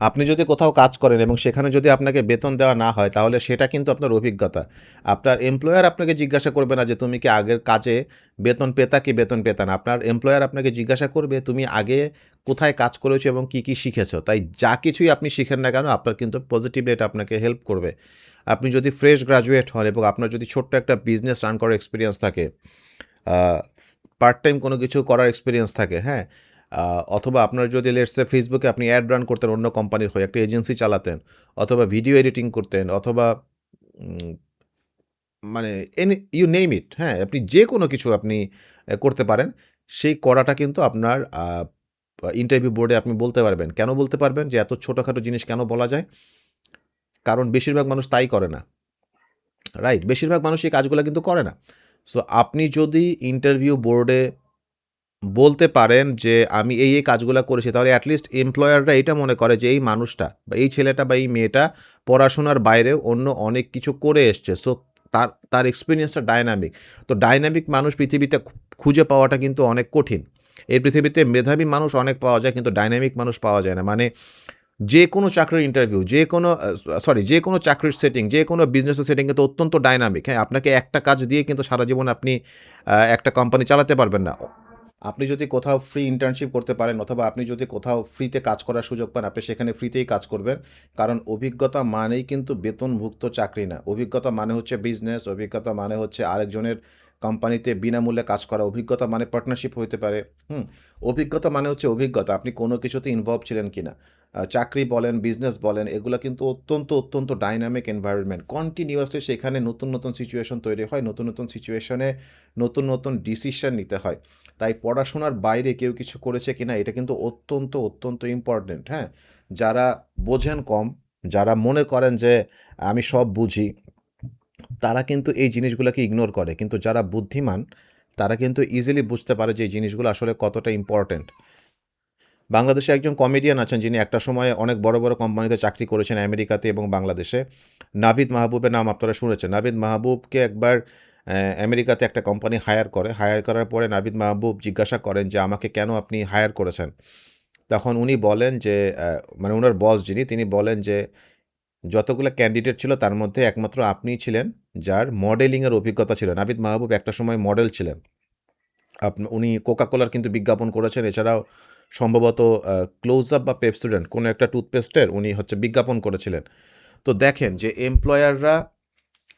আপনি যদি কোথাও কাজ করেন এবং সেখানে যদি আপনাকে বেতন দেওয়া না হয় তাহলে সেটা কিন্তু আপনার অভিজ্ঞতা। আপনার এমপ্লয়ার আপনাকে জিজ্ঞাসা করবে না যে তুমি কি আগের কাজে বেতন পেতা কি বেতন পেতা না। আপনার এমপ্লয়ার আপনাকে জিজ্ঞাসা করবে তুমি আগে কোথায় কাজ করেছো এবং কি, কি শিখেছো। তাই যা কিছুই আপনি শিখেন না কেন আপনার কিন্তু পজিটিভলি এটা আপনাকে হেল্প করবে। আপনি যদি ফ্রেশ গ্র্যাজুয়েট হন এবং আপনার যদি ছোট্ট একটা বিজনেস রান করার এক্সপেরিয়েন্স থাকে, আ পার্ট টাইম কোনো কিছু করার এক্সপেরিয়েন্স থাকে, হ্যাঁ? অথবা আপনার যদি লেটস সে ফেসবুকে আপনি অ্যাড রান করতেন অন্য কোম্পানির হয়ে, একটা এজেন্সি চালাতেন, অথবা ভিডিও এডিটিং করতেন, অথবা উম মানে ইউ নেম ইট, হ্যাঁ? আপনি যে কোনো কিছু আপনি করতে পারেন। সেই করাটা কিন্তু আপনার ইন্টারভিউ বোর্ডে আপনি বলতে পারবেন। কেন বলতে পারবেন যে এত ছোটখাটো জিনিস কেন বলা যায়? কারণ বেশিরভাগ মানুষ তাই করে না। রাইট? বেশিরভাগ মানুষ এই কাজগুলা কিন্তু করে না। সো আপনি যদি ইন্টারভিউ বোর্ডে বলতে পারেন যে আমি এই কাজগুলা করেছি, তাহলে এট লিস্ট এমপ্লয়াররা এটা মনে করে যে এই মানুষটা বা এই ছেলেটা বা এই মেয়েটা পড়াশোনার বাইরেও অন্য অনেক কিছু করে এসছে। সো তার এক্সপেরিয়েন্সটা ডায়নামিক। তো ডায়নামিক মানুষ পৃথিবীতে খুঁজে পাওয়াটা কিন্তু অনেক কঠিন। এই পৃথিবীতে মেধাবী মানুষ অনেক পাওয়া যায় কিন্তু ডায়নামিক মানুষ পাওয়া যায় না। মানে যে কোনো চাকরির ইন্টারভিউ, যে কোনো চাকরির সেটিং, যে কোনো বিজনেসের সেটিং কিন্তু অত্যন্ত ডায়নামিক। হ্যাঁ? আপনাকে একটা কাজ দিয়ে কিন্তু সারা জীবন আপনি একটা কোম্পানি চালাতে পারবেন না। আপনি যদি কোথাও ফ্রি ইন্টার্নশিপ করতে পারেন অথবা আপনি যদি কোথাও ফ্রিতে কাজ করার সুযোগ পান, আপনি সেখানে ফ্রিতেই কাজ করবেন। কারণ অভিজ্ঞতা মানেই কিন্তু বেতনভুক্ত চাকরি না। অভিজ্ঞতা মানে হচ্ছে বিজনেস, অভিজ্ঞতা মানে হচ্ছে আরেকজনের কোম্পানিতে বিনামূল্যে কাজ করা, অভিজ্ঞতা মানে পার্টনারশিপ হইতে পারে। হুম? অভিজ্ঞতা মানে হচ্ছে অভিজ্ঞতা। আপনি কোনো কিছুতে ইনভলভ ছিলেন কিনা। চাকরি বলেন, বিজনেস বলেন, এগুলা কিন্তু অত্যন্ত ডাইনামিক এনভায়রনমেন্ট। কন্টিনিউয়াসলি সেখানে নতুন সিচুয়েশন তৈরি হয়। নতুন সিচুয়েশনে নতুন ডিসিশন নিতে হয়। তাই পড়াশোনার বাইরে কেউ কিছু করেছে কিনা এটা কিন্তু অত্যন্ত ইম্পর্টেন্ট, হ্যাঁ? যারা বোঝেন কম, যারা মনে করেন যে আমি সব বুঝি, তারা কিন্তু এই জিনিসগুলোকে ইগনোর করে। কিন্তু যারা বুদ্ধিমান, তারা কিন্তু ইজিলি বুঝতে পারে যে এই জিনিসগুলো আসলে কতটা ইম্পর্টেন্ট। বাংলাদেশে একজন কমেডিয়ান আছেন যিনি একটা সময়ে অনেক বড় কোম্পানিতে চাকরি করেছেন আমেরিকাতে এবং বাংলাদেশে। নাভিদ মাহবুবের নাম আপনারা শুনেছেন। নাভিদ মাহবুবকে একবার আমেরিকাতে একটা কোম্পানি হায়ার করে। হায়ার করার পরে নাভিদ মাহবুব জিজ্ঞাসা করেন যে, "আমাকে কেন আপনি হায়ার করেছেন?" তখন উনি বলেন যে মানে উনার বস যিনি তিনি বলেন যে, "যতগুলা ক্যান্ডিডেট ছিল তার মধ্যে একমাত্র আপনিই ছিলেন যার মডেলিংয়ের অভিজ্ঞতা ছিল।" নাভিদ মাহবুব একটা সময় মডেল ছিলেন। উনি কোকা-কোলার কিন্তু বিজ্ঞাপন করেছেন। এছাড়াও সম্ভবত ক্লোজ আপ বা পেপসোডেন্ট কোনো একটা টুথপেস্টের উনি হচ্ছে বিজ্ঞাপন করেছিলেন। তো দেখেন যে এমপ্লয়াররা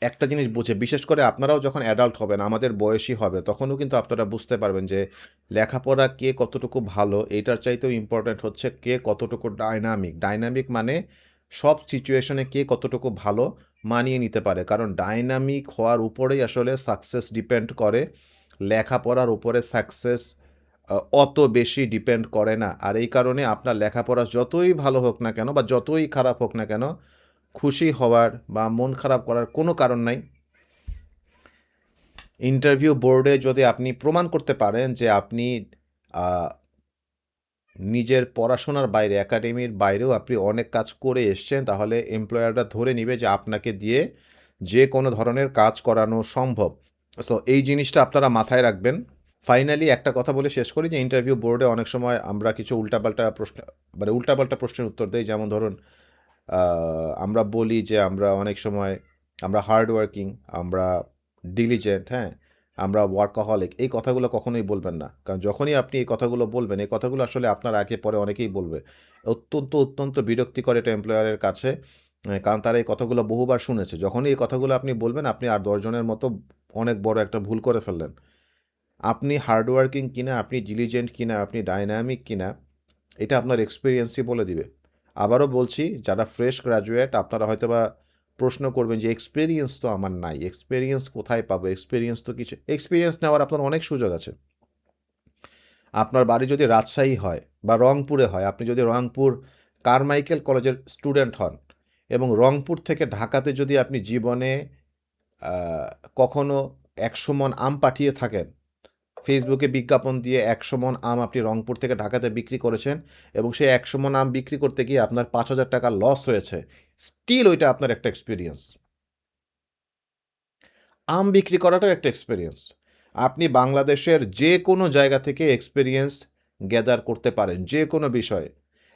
একটা জিনিস বোঝে, বিশেষ করে আপনারাও যখন অ্যাডাল্ট হবেন, আমাদের বয়সী হবে, তখনও কিন্তু আপনারা বুঝতে পারবেন যে লেখাপড়া কে কতটুকু ভালো, এইটার চাইতেও ইম্পর্ট্যান্ট হচ্ছে কে কতটুকু ডায়নামিক। ডায়নামিক মানে সব সিচুয়েশনে কে কতটুকু ভালো মানিয়ে নিতে পারে। কারণ ডায়নামিক হওয়ার উপরেই আসলে সাকসেস ডিপেন্ড করে। লেখাপড়ার উপরে সাকসেস অত বেশি ডিপেন্ড করে না। আর এই কারণে আপনার লেখাপড়া যতই ভালো হোক না কেন বা যতই খারাপ হোক না কেন, খুশি হওয়ার বা মন খারাপ করার কোনো কারণ নাই। ইন্টারভিউ বোর্ডে যদি আপনি প্রমাণ করতে পারেন যে আপনি আ নিজের পড়াশোনার বাইরে, একাডেমির বাইরেও আপনি অনেক কাজ করে এসছেন, তাহলে এমপ্লয়াররা ধরে নিবে যে আপনাকে দিয়ে যে কোনো ধরনের কাজ করানো সম্ভব। সো এই জিনিসটা আপনারা মাথায় রাখবেন। ফাইনালি একটা কথা বলে শেষ করি যে ইন্টারভিউ বোর্ডে অনেক সময় আমরা কিছু উল্টাপাল্টা প্রশ্নের উত্তর দেই। যেমন ধরুন আমরা বলি যে আমরা অনেক সময় আমরা হার্ড ওয়ার্কিং, আমরা ডিলিজেন্ট, হ্যাঁ? আমরা ওয়ার্কাহলিক। এই কথাগুলো কখনোই বলবেন না। কারণ যখনই আপনি এই কথাগুলো বলবেন, এই কথাগুলো আসলে আপনার আগে পরে অনেকেই বলবে। অত্যন্ত বিরক্তিকর এটা এমপ্লয়ারের কাছে। কারণ তারা এই কথাগুলো বহুবার শুনেছে। যখনই এই কথাগুলো আপনি বলবেন, আপনি আর ১০ জনের মতো অনেক বড় একটা ভুল করে ফেললেন। আপনি হার্ড ওয়ার্কিং কিনা, আপনি ডিলিজেন্ট কিনা, আপনি ডায়নামিক কিনা, এটা আপনার এক্সপেরিয়েন্সই বলে দিবে। আবারও বলছি, যারা ফ্রেশ গ্র্যাজুয়েট আপনারা হয়তোবা প্রশ্ন করবেন যে এক্সপেরিয়েন্স তো আমার নাই। এক্সপেরিয়েন্স কোথায় পাবো? এক্সপেরিয়েন্স নেওয়ার আপনার অনেক সুযোগ আছে। আপনার বাড়ি যদি রাজশাহী হয় বা রংপুরে হয়, আপনি যদি রংপুর কারমাইকেল কলেজের স্টুডেন্ট হন এবং রংপুর থেকে ঢাকাতে যদি আপনি জীবনে আ কখনো ১০০ মণ আম পাঠিয়ে থাকেন, ফেসবুকে বিজ্ঞাপন দিয়ে ১০০ মণ আম আপনি রংপুর থেকে ঢাকাতে বিক্রি করেছেন এবং সেই ১০০ মণ আম বিক্রি করতে গিয়ে আপনার ৳৫,০০০ লস হয়েছে। স্টিল ওইটা আপনার একটা এক্সপেরিয়েন্স। আম বিক্রি করাটাও একটা এক্সপেরিয়েন্স। আপনি বাংলাদেশের যে কোনো জায়গা থেকে এক্সপেরিয়েন্স গ্যাদার করতে পারেন, যে কোনো বিষয়ে।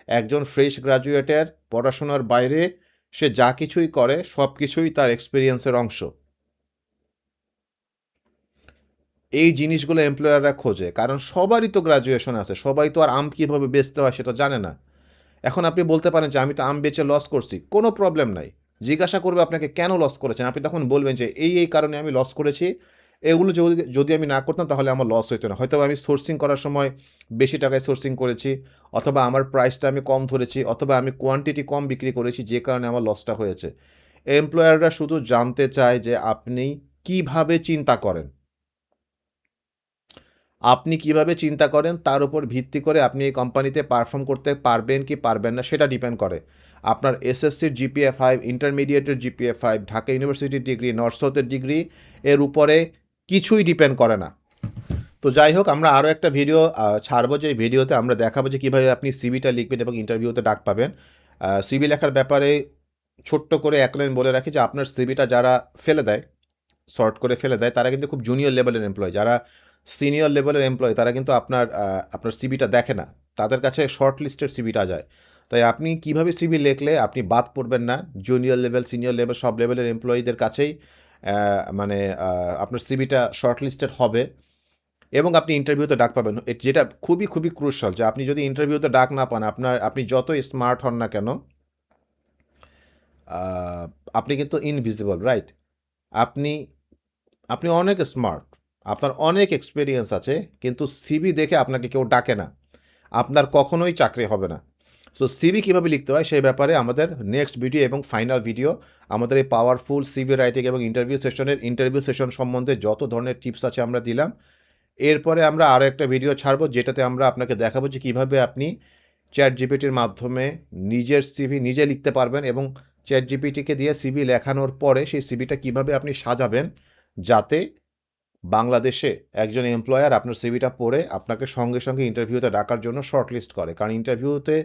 একজন ফ্রেশ গ্র্যাজুয়েটের পড়াশোনার বাইরে সে যা কিছুই করে সব কিছুই তার এক্সপিরিয়েন্সের অংশ। এই জিনিসগুলো এমপ্লয়াররা খোঁজে, কারণ সবারই তো গ্র্যাজুয়েশন আছে, সবাই তো আর আম কীভাবে বেচতে হয় সেটা জানে না। এখন আপনি বলতে পারেন যে আমি তো আম বেচে লস করছি, কোনো প্রবলেম নাই। জিজ্ঞাসা করবে আপনাকে কেন লস করেছেন, আপনি তখন বলবেন যে এই কারণে আমি লস করেছি, এগুলো যদি যদি আমি না করতাম তাহলে আমার লস হতো না। হয়তো আমি সোর্সিং করার সময় বেশি টাকায় সোর্সিং করেছি, অথবা আমার প্রাইসটা আমি কম ধরেছি, অথবা আমি কোয়ান্টিটি কম বিক্রি করেছি, যে কারণে আমার লসটা হয়েছে। এমপ্লয়াররা শুধু জানতে চায় যে আপনি কিভাবে চিন্তা করেন, আপনি কিভাবে চিন্তা করেন তার উপর ভিত্তি করে আপনি এই কোম্পানিতে পারফর্ম করতে পারবেন কি পারবেন না সেটা ডিপেন্ড করে। আপনার এসএসসির জিপিএ 5, ইন্টারমিডিয়েটের জিপিএ 5, ঢাকা ইউনিভার্সিটির ডিগ্রি, নর্থ সাউথের ডিগ্রি এর উপরে কিছুই ডিপেন্ড করে না। তো যাই হোক, আমরা আরও একটা ভিডিও ছাড়বো, যে ভিডিওতে আমরা দেখাবো যে কীভাবে আপনি সিভিটা লিখবেন এবং ইন্টারভিউতে ডাক পাবেন। সিভি লেখার ব্যাপারে ছোট্ট করে এক লাইন বলে রাখি যে আপনার সিভিটা যারা ফেলে দেয়, শর্ট করে ফেলে দেয়, তারা কিন্তু খুব জুনিয়র লেভেলের এমপ্লয়ি। যারা সিনিয়র লেভেলের এমপ্লয়ি তারা কিন্তু আপনার সিভিটা দেখে না, তাদের কাছে শর্ট লিস্টের সিভিটা যায়। তাই আপনি কিভাবে সিভি লিখলে আপনি বাদ পড়বেন না, জুনিয়র লেভেল, সিনিয়র লেভেল সব লেভেলের এমপ্লয়ীদের কাছেই মানে আপনার সিভিটা শর্ট লিস্টেড হবে এবং আপনি ইন্টারভিউতে ডাক পাবেন। যেটা খুবই খুবই ক্রুশাল, যে আপনি যদি ইন্টারভিউতে ডাক না পান, আপনি যতই স্মার্ট হন না কেন, আপনি কিন্তু ইনভিজিবল, রাইট? আপনি আপনি অনেক স্মার্ট, আপনার অনেক এক্সপিরিয়েন্স আছে, কিন্তু সিভি দেখে আপনাকে কেউ ডাকে না, আপনার কখনোই চাকরি হবে না। সো সিভি কীভাবে লিখতে হয় সেই ব্যাপারে আমাদের নেক্সট ভিডিও এবং ফাইনাল ভিডিও, আমাদের এই পাওয়ারফুল সিভি রাইটিং এবং ইন্টারভিউ সেশন সম্বন্ধে যত ধরনের টিপস আছে আমরা দিলাম। এরপরে আমরা আরও একটা ভিডিও ছাড়বো, যেটাতে আমরা আপনাকে দেখাবো যে কীভাবে আপনি চ্যাট জিপিটির মাধ্যমে নিজের সিভি নিজে লিখতে পারবেন, এবং চ্যাট জিপিটিকে দিয়ে সিভি লেখানোর পরে সেই সিভিটা কীভাবে আপনি সাজাবেন যাতে বাংলাদেশে একজন এমপ্লয়ার আপনার সিভিটা পড়ে আপনাকে সঙ্গে সঙ্গে ইন্টারভিউতে ডাকার জন্য শর্টলিস্ট করে। কারণ ইন্টারভিউতে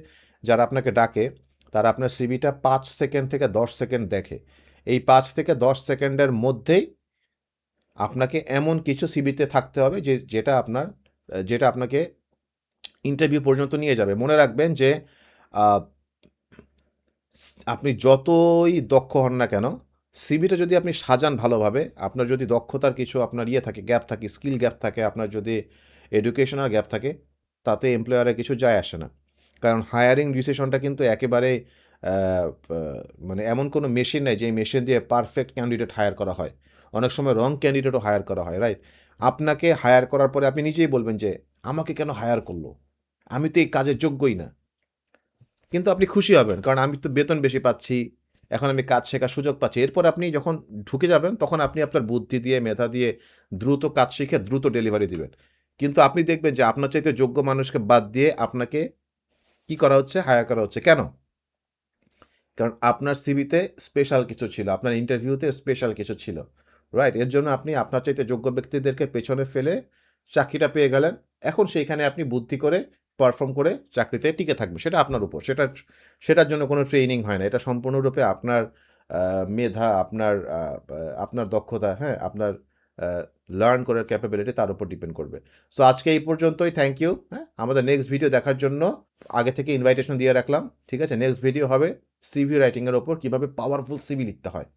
যারা আপনাকে ডাকে তারা আপনার সিভিটা 5 সেকেন্ড থেকে 10 সেকেন্ড দেখে। এই 5 থেকে 10 সেকেন্ডের মধ্যেই আপনাকে এমন কিছু সিভিতে থাকতে হবে যেটা আপনাকে ইন্টারভিউ পর্যন্ত নিয়ে যাবে। মনে রাখবেন যে আপনি যতই দক্ষ হন না কেন, সিভিটা যদি আপনি সাজান ভালোভাবে, আপনার যদি দক্ষতার কিছু আপনার থাকে, গ্যাপ থাকে, স্কিল গ্যাপ থাকে, আপনার যদি এডুকেশনাল গ্যাপ থাকে, তাতে এমপ্লয়ারের কিছু যায় আসে না। কারণ হায়ারিং ডিসিশনটা কিন্তু একেবারে মানে এমন কোনো মেশিন নেই যে মেশিন দিয়ে পারফেক্ট ক্যান্ডিডেট হায়ার করা হয়। অনেক সময় রং ক্যান্ডিডেটও হায়ার করা হয়, রাইট? আপনাকে হায়ার করার পরে আপনি নিজেই বলবেন যে আমাকে কেন হায়ার করলো, আমি তো এই কাজের যোগ্যই না। কিন্তু আপনি খুশি হবেন, কারণ আমি তো বেতন বেশি পাচ্ছি, এখন আমি কাজ শেখার সুযোগ পাচ্ছি। এরপর আপনি যখন ঢুকে যাবেন তখন আপনি আপনার বুদ্ধি দিয়ে, মেধা দিয়ে দ্রুত কাজ শিখে দ্রুত ডেলিভারি দিবেন। কিন্তু আপনি দেখবেন যে আপনার চাইতে যোগ্য মানুষকে বাদ দিয়ে আপনাকে কি করা হচ্ছে, হায়ার করা হচ্ছে। কেন? কারণ আপনার সিভিতে স্পেশাল কিছু ছিল, আপনার ইন্টারভিউতে স্পেশাল কিছু ছিল, রাইট? এর জন্য আপনি আপনার চাইতে যোগ্য ব্যক্তিদেরকে পেছনে ফেলে চাকরিটা পেয়ে গেলেন। এখন সেইখানে আপনি বুদ্ধি করে পারফর্ম করে চাকরিতে টিকে থাকবে, সেটা আপনার উপর। সেটার জন্য কোনো ট্রেনিং হয় না। এটা সম্পূর্ণরূপে আপনার মেধা, আপনার দক্ষতা, হ্যাঁ, আপনার লার্ন করার ক্যাপাবিলিটি, তার উপর ডিপেন্ড করবে। সো আজকে এই পর্যন্তই। Thank you. হ্যাঁ, আমাদের নেক্সট ভিডিও দেখার জন্য আগে থেকে ইনভাইটেশন দিয়ে রাখলাম। ঠিক আছে? নেক্সট ভিডিও হবে সিভি রাইটিংয়ের ওপর, কীভাবে পাওয়ারফুল সিভি লিখতে হয়।